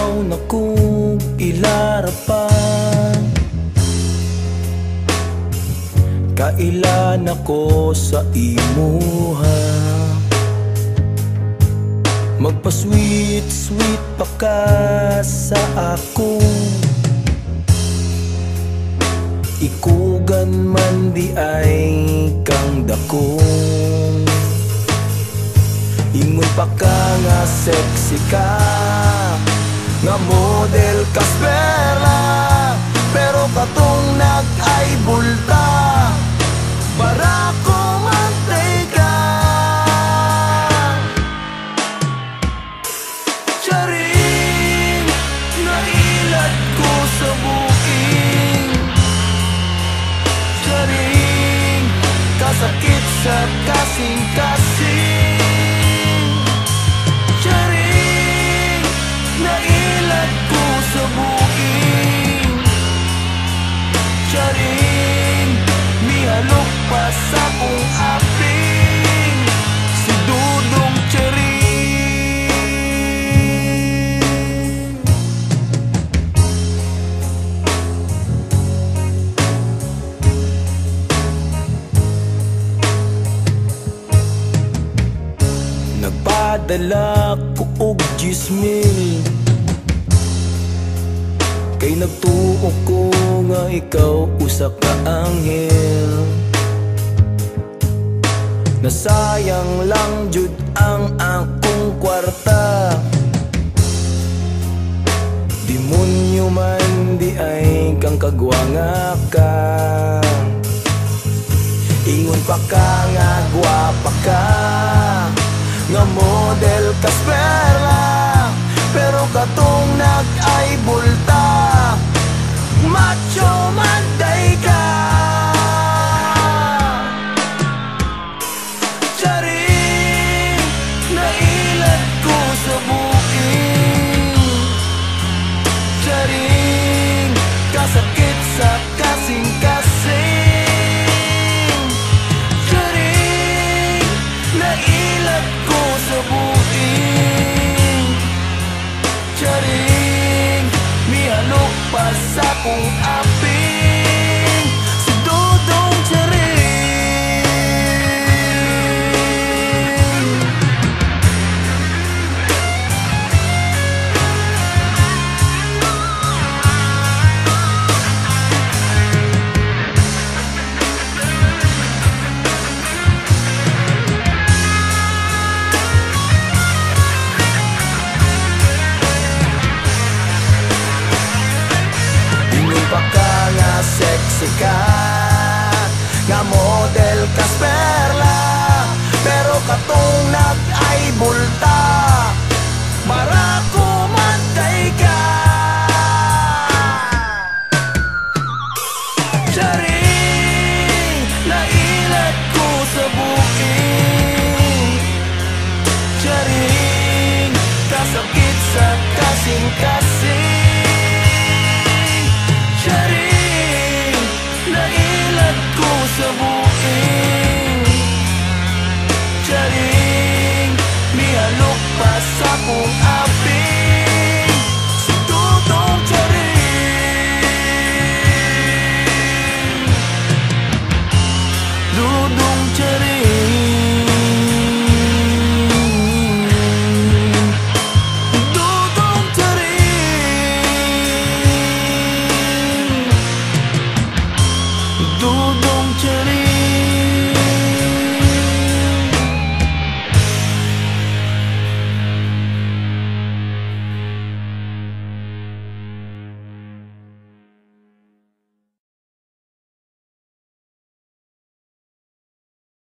ikaw na kong ilarapan. Kailan ako sa imuha, magpa-sweet-sweet pa ka sa ako. Ikugan man di ay kang dakong, ingon pa ka nga sexy ka, nga model ka spera. Pero katong nag-ay bulta, para ko mantay ka. Charing, nailat ko sa buking. Charing, kasakit sa kasing-kasing. Charing, nailat ko sa buking. Charing, mihalok pa sa kong aping. Si Dudong Charing. Nagpadala ko og 10,000, kay nagtuo ko nga ikaw usa ka anghel. Nasayang lang jud ang akong kwarta, demonyo man di ay kang kagwanga ka. Ingon pa ka nga gwapa ka, nga model ka spera. Pero katong nag-ay bulta, macho manday ka. Charing, nailat ko sa buking. Charing, kasakit sa kasing-kasing. Charing, nailat ko sa buking. Charing, mihalok pa sa kong api.